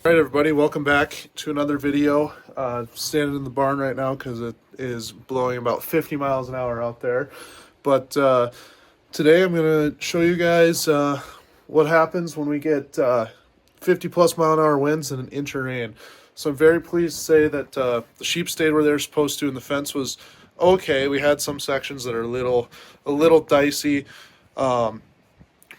All right, everybody, welcome back to another video. Standing in the barn right now because it is blowing about 50 miles an hour out there. But today I'm going to show you guys what happens when we get 50 plus mile an hour winds and an inch of rain. So I'm very pleased to say that the sheep stayed where they're supposed to and the fence was okay. We had some sections that are a little dicey, but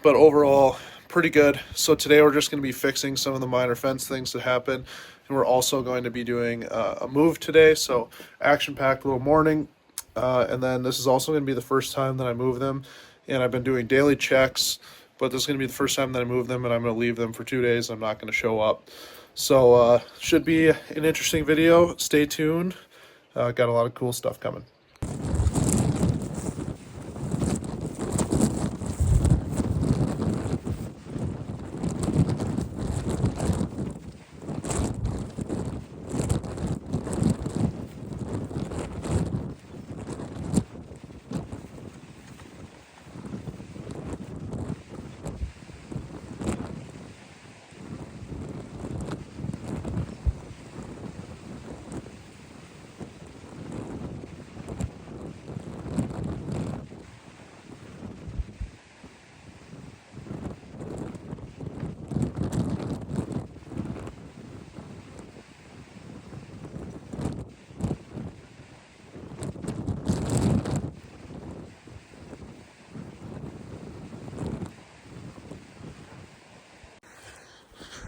overall pretty good. So today we're just going to be fixing some of the minor fence things that happen, and we're also going to be doing a move today. So action-packed little morning, and then this is also going to be the first time that I move them, and I've been doing daily checks, but this is going to be the first time that I move them, and I'm going to leave them for 2 days. I'm not going to show up. So should be an interesting video. Stay tuned. Got a lot of cool stuff coming.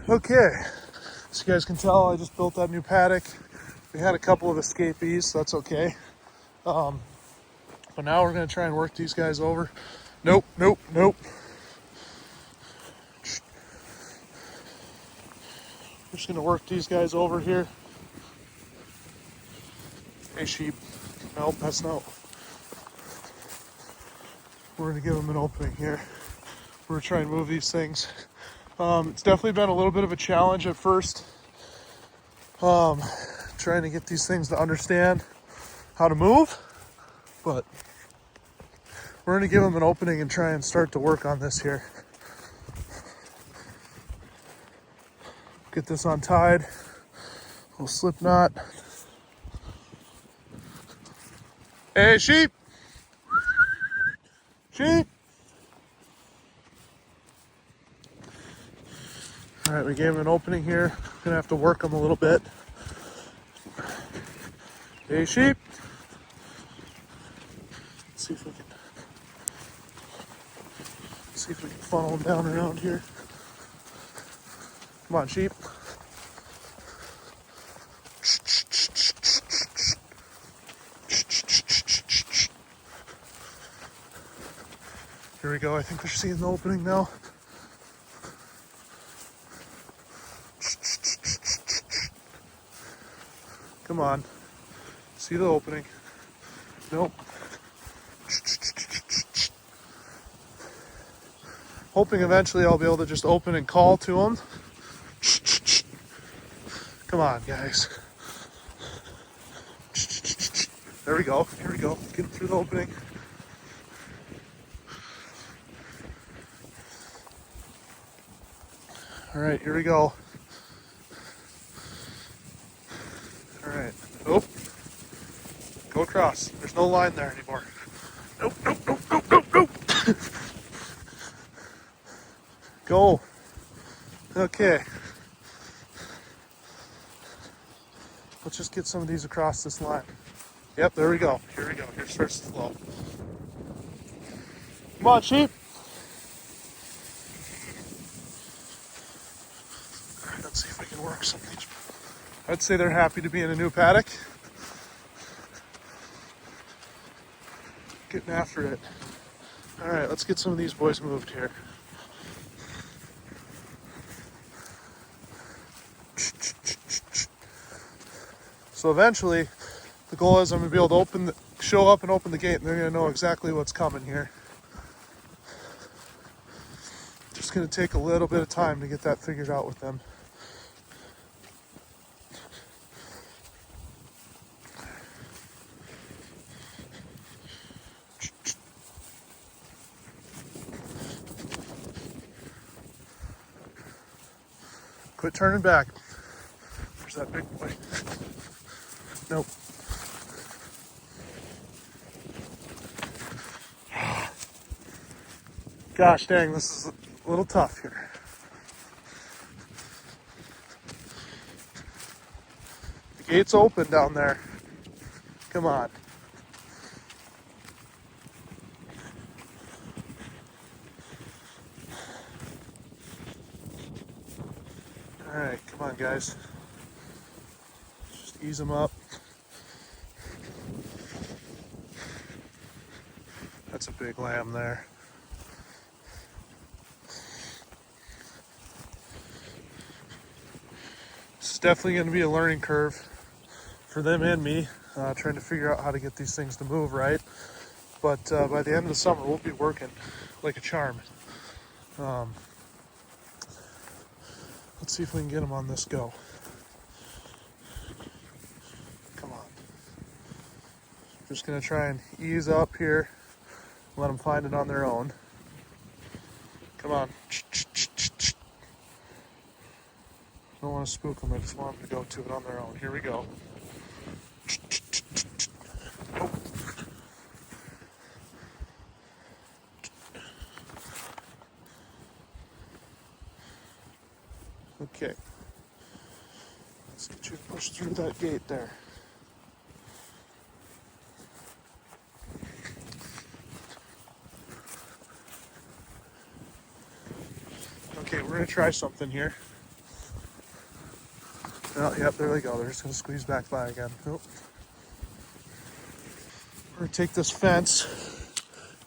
Okay, so you guys can tell I just built that new paddock. We had a couple of escapees, so that's okay. But now we're going to try and work these guys over. Nope. Just going to work these guys over here. Hey, sheep. Nope, that's not. We're going to give them an opening here. We're going to try and move these things. It's definitely been a little bit of a challenge at first. Trying to get these things to understand how to move. But we're going to give them an opening and try and start to work on this here. Get this untied. Little slip knot. Hey, sheep! Sheep! All right, we gave him an opening here. Gonna have to work him a little bit. Hey, sheep! Let's see if we can funnel him down around here. Come on, sheep. Here we go. I think they're seeing the opening now. Come on. See the opening. Nope. Hoping eventually I'll be able to just open and call to them. Come on, guys. There we go. Here we go. Get through the opening. All right, here we go. All right. Oh. Go across. There's no line there anymore. Nope. Go. Okay. Let's just get some of these across this line. Yep, there we go. Here we go. Here starts the flow. Come on, sheep. All right, let's see if we can work some of these. I'd say they're happy to be in a new paddock. Getting after it. All right, let's get some of these boys moved here. So eventually, the goal is I'm going to be able to show up and open the gate, and they're going to know exactly what's coming here. Just going to take a little bit of time to get that figured out with them. Quit turning back. Where's that big boy? Nope. Gosh dang, this is a little tough here. The gate's open down there. Come on. All right, come on, guys. Just ease them up. That's a big lamb there. This is definitely going to be a learning curve for them and me, trying to figure out how to get these things to move right. But by the end of the summer, we'll be working like a charm. Let's see if we can get them on this go. Come on. Just going to try and ease up here, let them find it on their own. Come on. Don't want to spook them, I just want them to go to it on their own. Here we go. Oh. Okay. Let's get you to push through that gate there. Okay, we're going to try something here. Oh, yep, there they go. They're just going to squeeze back by again. Nope. We're going to take this fence.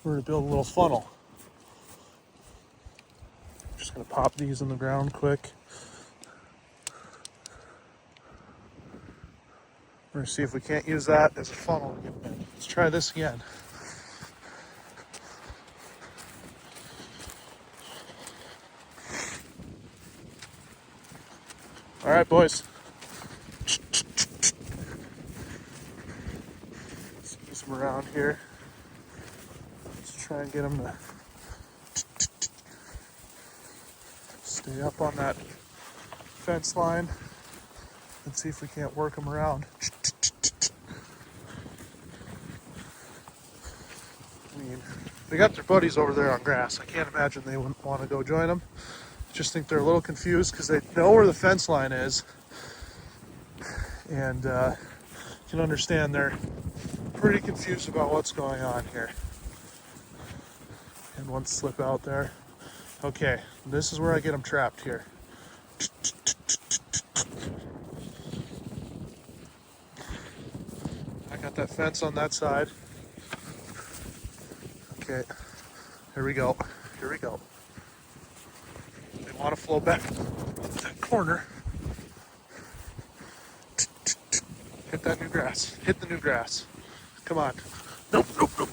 We're going to build a little funnel. Just going to pop these in the ground quick. We're going to see if we can't use that as a funnel. Let's try this again. All right, boys. Let's use them around here. Let's try and get them to stay up on that fence line and see if we can't work them around. I mean, they got their buddies over there on grass. I can't imagine they wouldn't want to go join them. Just think they're a little confused because they know where the fence line is, and you can understand they're pretty confused about what's going on here. And one slip out there. Okay, this is where I get them trapped here. I got that fence on that side. Okay, here we go. Here we go. They want to flow back that corner. Hit that new grass. Hit the new grass. Come on. Nope, nope, nope.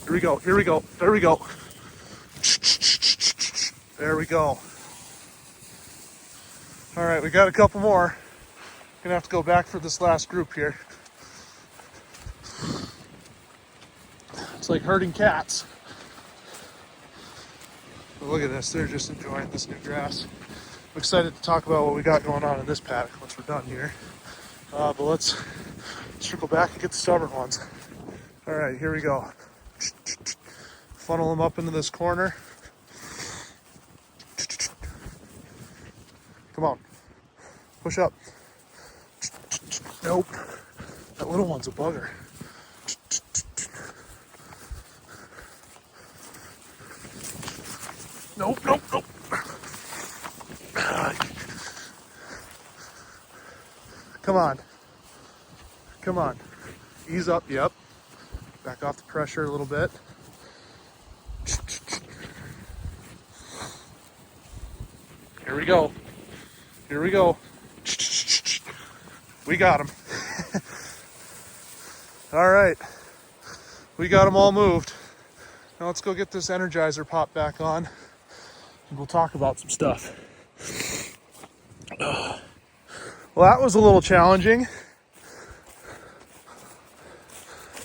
Here we go. Here we go. There we go. There we go. All right, we got a couple more. Gonna have to go back for this last group here. It's like herding cats. But look at this, they're just enjoying this new grass. I'm excited to talk about what we got going on in this paddock once we're done here. But let's circle back and get the stubborn ones. All right, here we go. Funnel them up into this corner. Come on, push up. Nope, that little one's a bugger. Nope, nope, nope. Come on. Come on. Ease up, yep. Back off the pressure a little bit. Here we go. Here we go. We got him. All right. We got them all moved. Now let's go get this Energizer pop back on and we'll talk about some stuff. Well, that was a little challenging.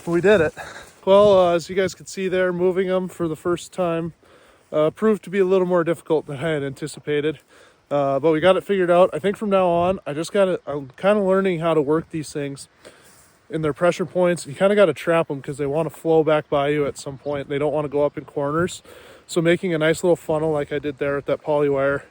We did it. Well, as you guys can see there, moving them for the first time proved to be a little more difficult than I had anticipated. But we got it figured out. I think from now on, I'm kind of learning how to work these things in their pressure points. You kind of got to trap them because they want to flow back by you at some point. They don't want to go up in corners. So making a nice little funnel like I did there with that poly wire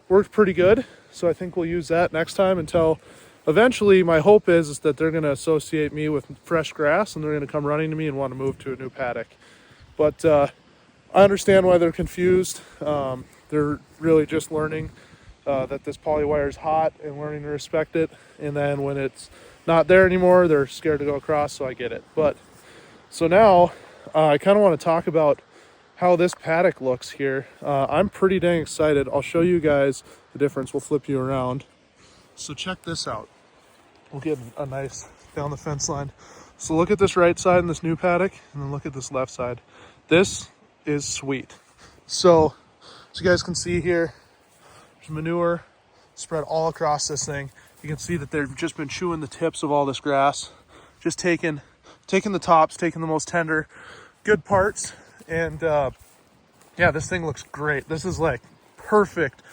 worked pretty good. So I think we'll use that next time until eventually my hope is that they're going to associate me with fresh grass and they're going to come running to me and want to move to a new paddock. But I understand why they're confused. They're really just learning that this poly wire is hot and learning to respect it. And then when it's not there anymore, they're scared to go across, so I get it. But so now I kind of want to talk about how this paddock looks here. I'm pretty dang excited. I'll show you guys the difference. We'll flip you around. So check this out. We'll get a nice down the fence line. So look at this right side in this new paddock, and then look at this left side. This is sweet. So as you guys can see here, there's manure spread all across this thing. You can see that they've just been chewing the tips of all this grass, just taking the tops, taking the most tender, good parts. And yeah, this thing looks great. This is like perfect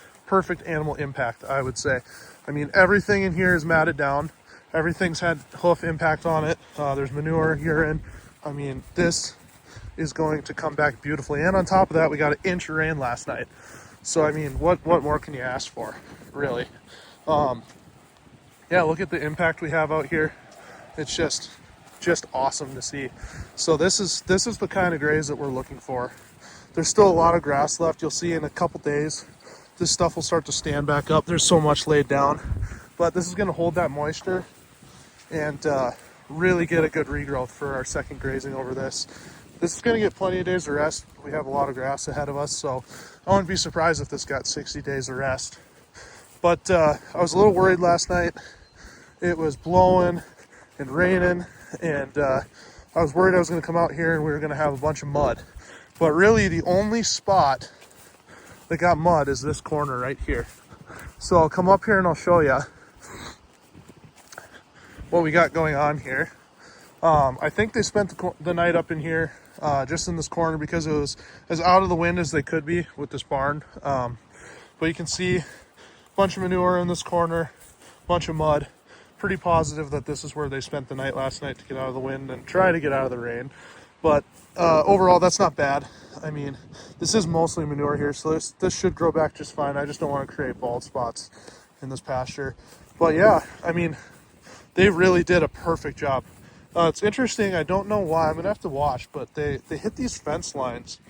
animal impact, I would say. I mean, everything in here is matted down. Everything's had hoof impact on it. There's manure, urine. I mean, this is going to come back beautifully. And on top of that, we got an inch of rain last night. So, I mean, what more can you ask for, really? Yeah, look at the impact we have out here. It's just awesome to see. So this is the kind of graze that we're looking for. There's still a lot of grass left. You'll see in a couple days, this stuff will start to stand back up. There's so much laid down, but this is going to hold that moisture and really get a good regrowth for our second grazing over this. This is going to get plenty of days of rest. We have a lot of grass ahead of us, so I wouldn't be surprised if this got 60 days of rest. But I was a little worried last night. It was blowing and raining, and I was worried I was going to come out here and we were going to have a bunch of mud. But really, the only spot that got mud is this corner right here. So I'll come up here and I'll show you what we got going on here. I think they spent the night up in here, just in this corner, because it was as out of the wind as they could be with this barn. But you can see a bunch of manure in this corner, a bunch of mud. Pretty positive that this is where they spent the night last night to get out of the wind and try to get out of the rain. But overall, that's not bad. I mean, this is mostly manure here, so this should grow back just fine. I just don't want to create bald spots in this pasture. But yeah, I mean, they really did a perfect job. It's interesting. I don't know why. I'm going to have to watch, but they hit these fence lines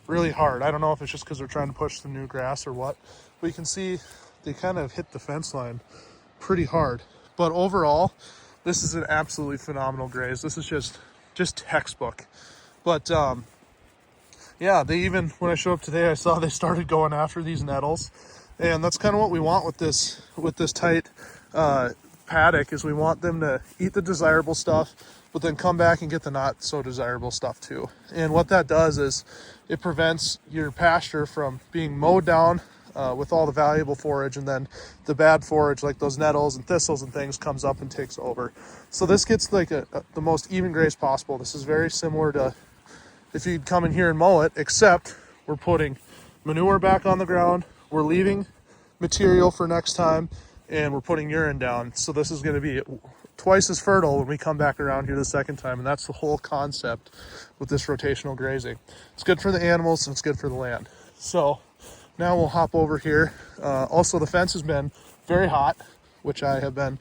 really hard. I don't know if it's just because they're trying to push the new grass or what. But you can see they kind of hit the fence line pretty hard. But overall, this is an absolutely phenomenal graze. This is just textbook. But yeah, they even, when I showed up today, I saw they started going after these nettles. And that's kind of what we want with this tight paddock, is we want them to eat the desirable stuff, but then come back and get the not so desirable stuff too. And what that does is it prevents your pasture from being mowed down with all the valuable forage, and then the bad forage like those nettles and thistles and things comes up and takes over. So this gets like the most even graze possible. This is very similar to if you'd come in here and mow it, except we're putting manure back on the ground, we're leaving material for next time, and we're putting urine down. So this is going to be twice as fertile when we come back around here the second time, and that's the whole concept with this rotational grazing. It's good for the animals and it's good for the land. So now we'll hop over here. Also, the fence has been very hot, which I have been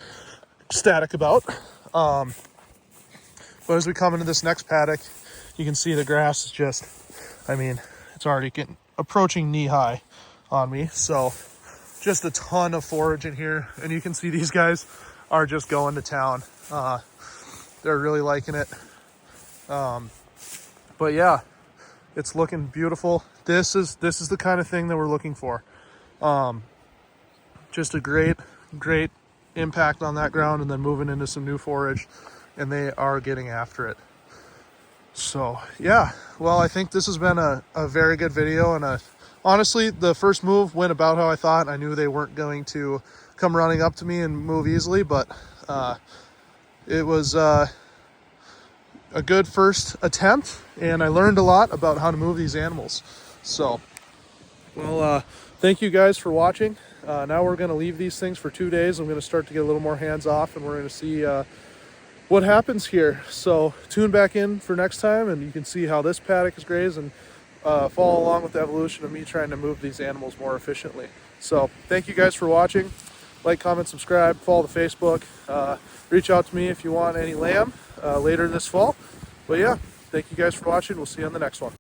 ecstatic about. But as we come into this next paddock, you can see the grass is just, I mean, it's already approaching knee high on me. So just a ton of forage in here. And you can see these guys are just going to town. They're really liking it. But yeah, it's looking beautiful. This is the kind of thing that we're looking for. Just a great impact on that ground, and then moving into some new forage, and they are getting after it. So yeah, well, I think this has been a very good video, and honestly, the first move went about how I thought. I knew they weren't going to come running up to me and move easily, but it was a good first attempt, and I learned a lot about how to move these animals. So, well, thank you guys for watching. Now we're going to leave these things for 2 days. I'm going to start to get a little more hands off, and we're going to see what happens here. So tune back in for next time, and you can see how this paddock is grazed, and follow along with the evolution of me trying to move these animals more efficiently. So thank you guys for watching. Like, comment, subscribe, follow the Facebook. Reach out to me if you want any lamb later this fall. But yeah, thank you guys for watching. We'll see you on the next one.